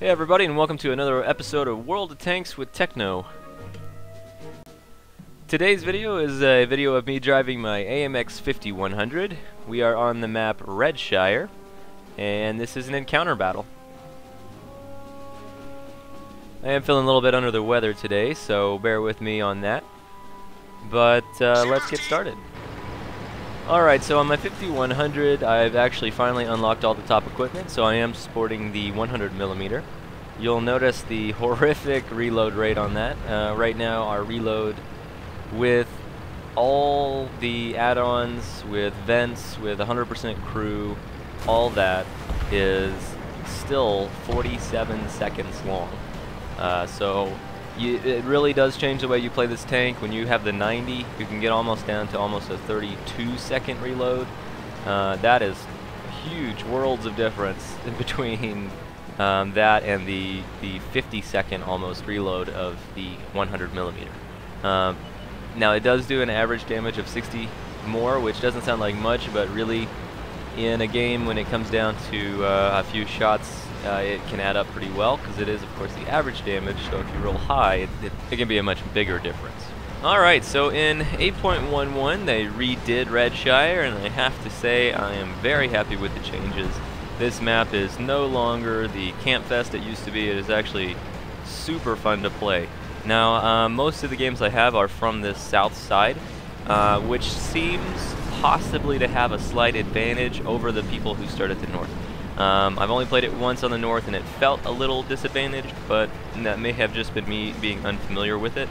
Hey everybody, and welcome to another episode of World of Tanks with Techno. Today's video is a video of me driving my AMX 5100. We are on the map Redshire, and this is an encounter battle. I am feeling a little bit under the weather today, so bear with me on that. But let's get started. Alright, so on my 5100, I've actually finally unlocked all the top equipment, so I am sporting the 100mm. You'll notice the horrific reload rate on that. Right now, our reload with all the add-ons, with vents, with 100% crew, all that is still 47 seconds long. It really does change the way you play this tank. When you have the 90, you can get almost down to almost a 32-second reload. That is huge worlds of difference in between that and the 50-second almost reload of the 100mm. Now it does do an average damage of 60 more, which doesn't sound like much, but really in a game when it comes down to a few shots, it can add up pretty well, because it is of course the average damage, so if you roll high, it can be a much bigger difference. Alright, so in 8.11 they redid Redshire, and I have to say I am very happy with the changes. This map is no longer the camp fest it used to be. It is actually super fun to play. Now most of the games I have are from the south side, which seems possibly to have a slight advantage over the people who start at the north. I've only played it once on the north and it felt a little disadvantaged, but that may have just been me being unfamiliar with it.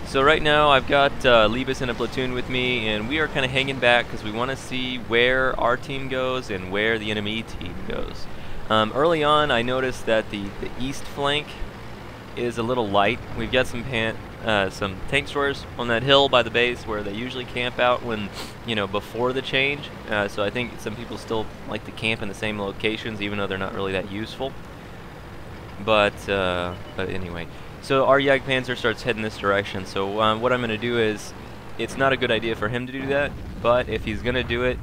So right now I've got Libas in a platoon with me, and we are kind of hanging back because we want to see where our team goes and where the enemy team goes. Early on I noticed that the east flank is a little light. We've got some tank destroyers on that hill by the base where they usually camp out when, before the change. So I think some people still like to camp in the same locations, even though they're not really that useful. But anyway, so our Jagdpanzer starts heading this direction. So what I'm going to do is, it's not a good idea for him to do that, but if he's going to do it,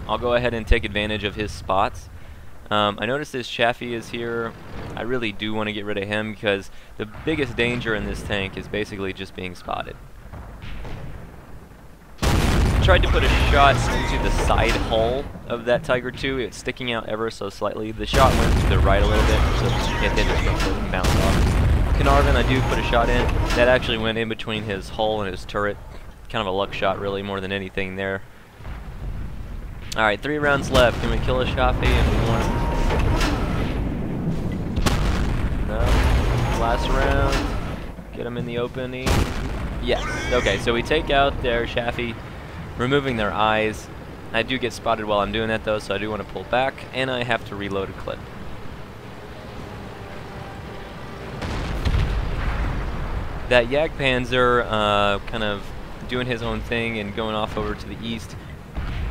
I'll go ahead and take advantage of his spots. I noticed this Chaffee is here. I really do want to get rid of him because the biggest danger in this tank is basically just being spotted. Tried to put a shot into the side hull of that Tiger II. It's sticking out ever so slightly. The shot went to the right a little bit, so it did just bounce off. Carnarvon, I do put a shot in. That actually went in between his hull and his turret. Kind of a luck shot, really, more than anything there. Alright, 3 rounds left. Can we kill a Chaffee in one? No. Last round. Get him in the opening. Yes. Okay, so we take out their Chaffee, removing their eyes. I do get spotted while I'm doing that though, so I do want to pull back, and I have to reload a clip. That Jagdpanzer kind of doing his own thing and going off over to the east.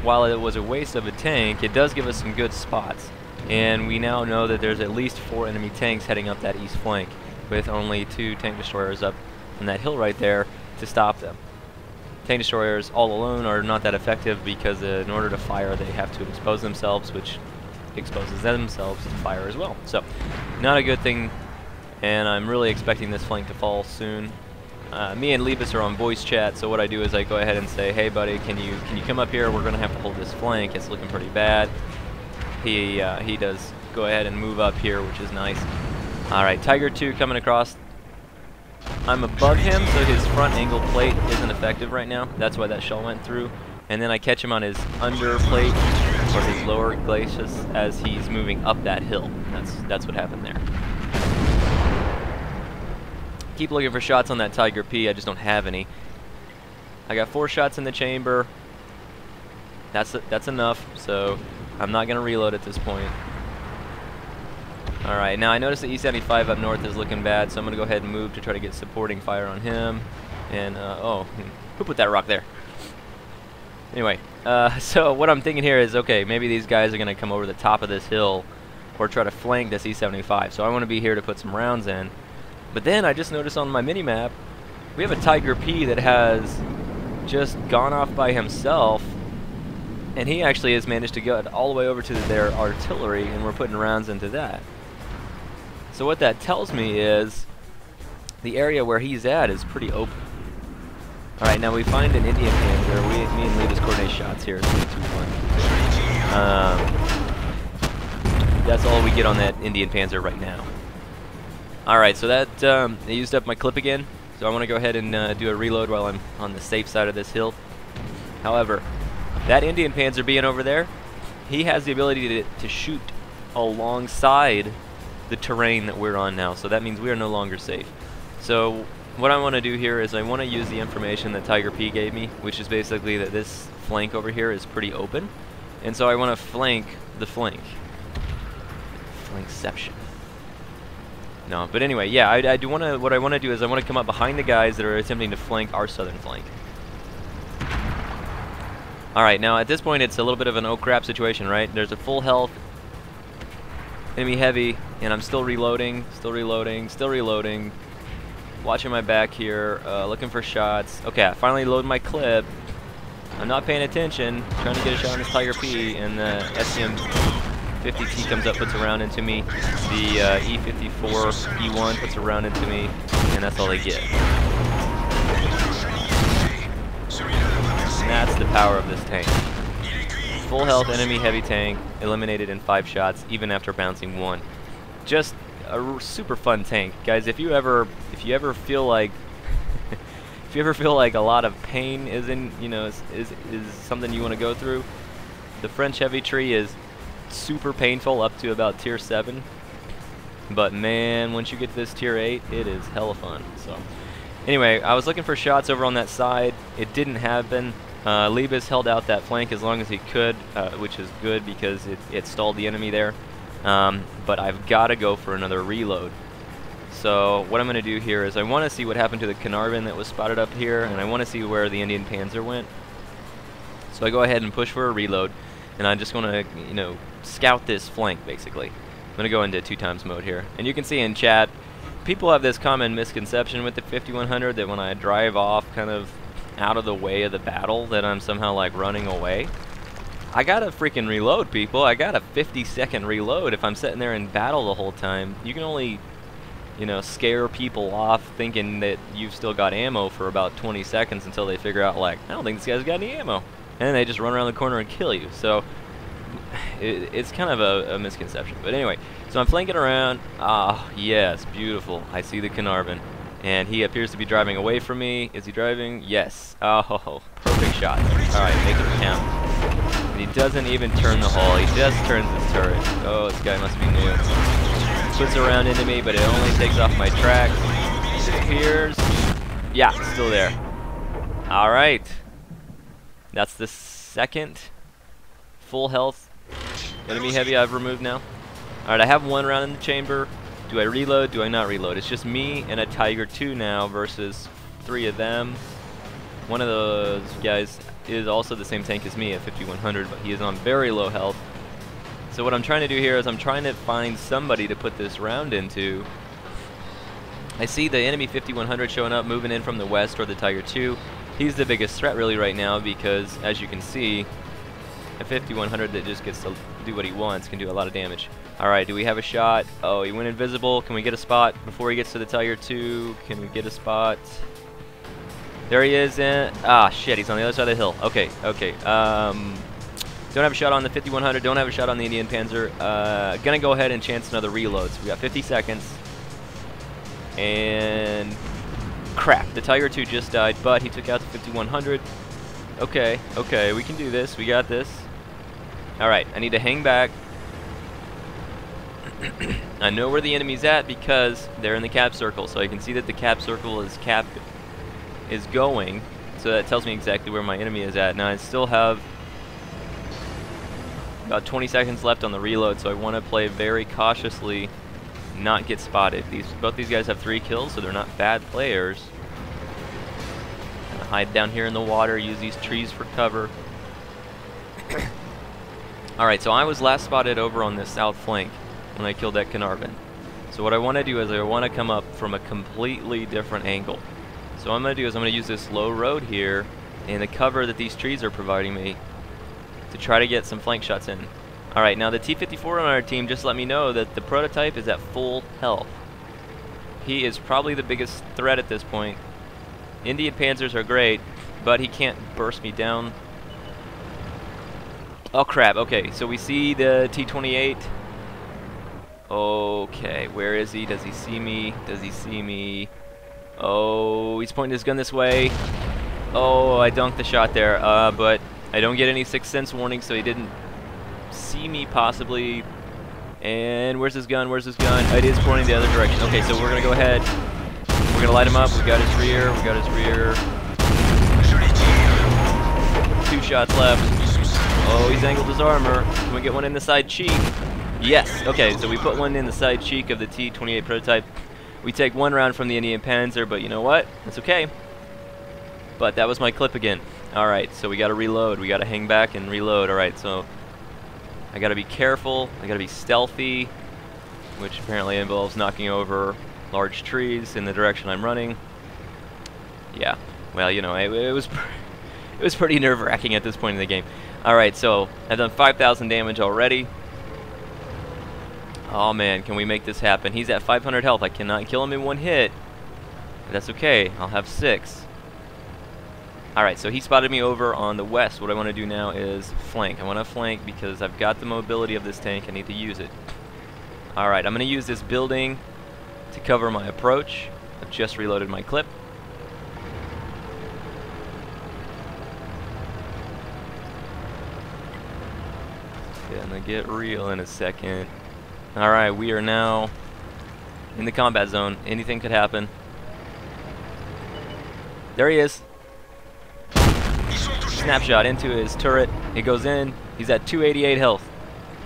While it was a waste of a tank, it does give us some good spots. And we now know that there's at least 4 enemy tanks heading up that east flank, with only 2 tank destroyers up on that hill right there to stop them. Tank destroyers all alone are not that effective because in order to fire they have to expose themselves, which exposes themselves to fire as well. So, not a good thing, and I'm really expecting this flank to fall soon. Me and Libas are on voice chat, so what I do is I go ahead and say, hey buddy, can you come up here? We're going to have to hold this flank. It's looking pretty bad. He does go ahead and move up here, which is nice. Alright, Tiger II coming across. I'm above him, so his front angle plate isn't effective right now. That's why that shell went through. And then I catch him on his under plate, or his lower glacis, as he's moving up that hill. That's what happened there. Keep looking for shots on that Tiger P. I just don't have any. I got 4 shots in the chamber. That's enough, so I'm not going to reload at this point. Alright, now I notice the E75 up north is looking bad, so I'm going to go ahead and move to try to get supporting fire on him. And, oh, who put that rock there? Anyway, so what I'm thinking here is, okay, maybe these guys are going to come over the top of this hill or try to flank this E75, so I want to be here to put some rounds in. But then I just noticed on my mini-map, we have a Tiger P that has just gone off by himself, and he actually has managed to get all the way over to their artillery, and we're putting rounds into that. So what that tells me is the area where he's at is pretty open. Alright, now we find an Indian Panzer. Me and Levis coordinate shots here. 3, 2, 1. That's all we get on that Indian Panzer right now. Alright, so that I used up my clip again. So I want to go ahead and do a reload while I'm on the safe side of this hill. However, that Indian Panzer being over there, he has the ability to shoot alongside the terrain that we're on now. So that means we are no longer safe. So what I want to do here is I want to use the information that Tiger P gave me, which is basically that this flank over here is pretty open. And so I want to flank the flank. Flankception. No, but anyway, yeah, I do want to. What I want to do is I want to come up behind the guys that are attempting to flank our southern flank. All right, now at this point it's a little bit of an oh crap situation, right? There's a full health enemy heavy, and I'm still reloading, still reloading. Watching my back here, looking for shots. Okay, I finally load my clip. I'm not paying attention, trying to get a shot on this Tiger P, and the SCM-50T comes up, puts a round into me. The E-54 E1 puts a round into me, and that's all they get. And that's the power of this tank. Full health enemy heavy tank, eliminated in 5 shots, even after bouncing 1. Just a super fun tank, guys. If you ever feel like if you ever feel like a lot of pain is something you want to go through, the French heavy tree is super painful up to about tier 7. But man, once you get to this tier 8, it is hella fun. So anyway, I was looking for shots over on that side. It didn't happen. Levis held out that flank as long as he could, which is good because it stalled the enemy there. But I've got to go for another reload. So what I'm going to do here is I want to see what happened to the Carnarvon that was spotted up here, and I want to see where the Indian Panzer went. So I go ahead and push for a reload, and I'm just going to, scout this flank, basically. I'm going to go into 2x mode here. And you can see in chat, people have this common misconception with the 5100 that when I drive off kind of out of the way of the battle that I'm somehow like running away. I gotta freaking reload, people. I got a 50-second reload if I'm sitting there in battle the whole time. You can only, scare people off thinking that you've still got ammo for about 20 seconds until they figure out, like, I don't think this guy's got any ammo. And then they just run around the corner and kill you. So it's kind of a misconception. But anyway, so I'm flanking around. Ah, yes, beautiful. I see the Carnarvon. And he appears to be driving away from me. Is he driving? Yes. Oh, perfect shot. Alright, make it count. And he doesn't even turn the hull. He just turns his turret. Oh, this guy must be new. Puts a round into me, but it only takes off my tracks. Disappears. Yeah, still there. Alright. That's the second full health enemy heavy I've removed now. Alright, I have 1 round in the chamber. Do I reload? Do I not reload? It's just me and a Tiger 2 now versus 3 of them. One of those guys is also the same tank as me at 5100, but he is on very low health. So what I'm trying to do here is I'm trying to find somebody to put this round into. I see the enemy 5100 showing up, moving in from the west toward the Tiger 2. He's the biggest threat really right now because, as you can see, a 5100 that just gets to do what he wants can do a lot of damage. Alright, do we have a shot? Oh, he went invisible. Can we get a spot before he gets to the Tiger 2? Can we get a spot? There he is in... Ah, shit, he's on the other side of the hill. Okay. Don't have a shot on the 5100. Don't have a shot on the Indian Panzer. Gonna go ahead and chance another reload. So we got 50 seconds. And... crap, the Tiger 2 just died, but he took out the 5100. Okay, we can do this. We got this. Alright, I need to hang back. I know where the enemy's at because they're in the cap circle, so I can see that the cap circle is going, so that tells me exactly where my enemy is at. Now I still have about 20 seconds left on the reload, so I want to play very cautiously, not get spotted. Both these guys have 3 kills, so they're not bad players. Gonna hide down here in the water, use these trees for cover. Alright, so I was last spotted over on this south flank when I killed that Carnarvon. So what I want to do is I want to come up from a completely different angle. So what I'm going to do is I'm going to use this low road here and the cover that these trees are providing me to try to get some flank shots in. Alright, now the T-54 on our team just let me know that the prototype is at full health. He is probably the biggest threat at this point. Indian Panzers are great, but he can't burst me down. Oh crap, okay, so we see the T-28. Okay, where is he? Does he see me? Does he see me? Oh, he's pointing his gun this way. Oh, I dunked the shot there, but I don't get any Sixth Sense warning, so he didn't see me possibly. And where's his gun? Where's his gun? It is pointing the other direction. Okay, so we're gonna go ahead. We're gonna light him up. We got his rear. We got his rear. 2 shots left. Oh, he's angled his armor. Can we get one in the side cheek? Yes. Okay, so we put one in the side cheek of the T-28 prototype. We take 1 round from the Indian Panzer, but you know what? That's okay. But that was my clip again. Alright, so we gotta reload. We gotta hang back and reload. Alright, so I gotta be careful, I gotta be stealthy, which apparently involves knocking over large trees in the direction I'm running. Yeah, well, you know, it was pretty nerve-wracking at this point in the game. Alright, so I've done 5,000 damage already. Oh man, can we make this happen? He's at 500 health. I cannot kill him in 1 hit. But that's okay, I'll have 6. Alright, so he spotted me over on the west. What I want to do now is flank. I want to flank because I've got the mobility of this tank. I need to use it. Alright, I'm going to use this building to cover my approach. I've just reloaded my clip. Gonna get real in a second. Alright, we are now in the combat zone. Anything could happen. There he is. Snapshot into his turret. He goes in. He's at 288 health.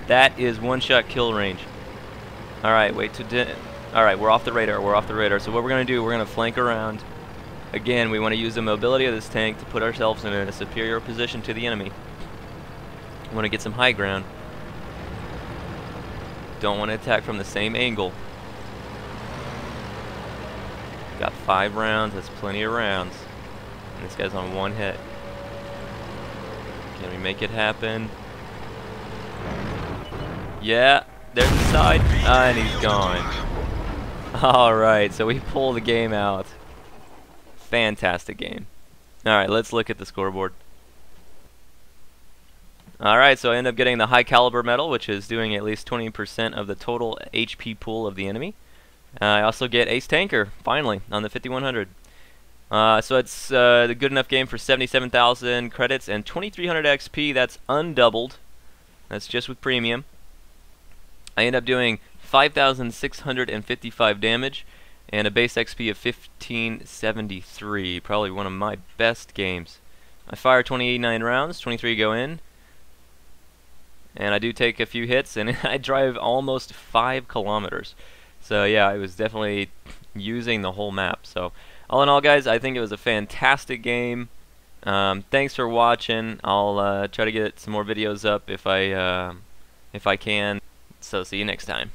That is 1-shot kill range. Alright, wait to... Alright, we're off the radar. We're off the radar. So what we're going to do, we're going to flank around. Again, we want to use the mobility of this tank to put ourselves in a superior position to the enemy. We want to get some high ground. Don't want to attack from the same angle. Got 5 rounds. That's plenty of rounds. And this guy's on 1 hit. Can we make it happen? Yeah, there's the side. And he's gone. Alright, so we pull the game out. Fantastic game. Alright, let's look at the scoreboard. Alright, so I end up getting the high caliber medal, which is doing at least 20% of the total HP pool of the enemy. I also get Ace Tanker, finally, on the 5100. So it's a good enough game for 77,000 credits and 2,300 XP. That's undoubled. That's just with premium. I end up doing 5,655 damage and a base XP of 1,573. Probably one of my best games. I fire 29 rounds, 23 go in. And I do take a few hits, and I drive almost 5 kilometers. So yeah, I was definitely using the whole map. So all in all, guys, I think it was a fantastic game. Thanks for watching. I'll try to get some more videos up if I can. So see you next time.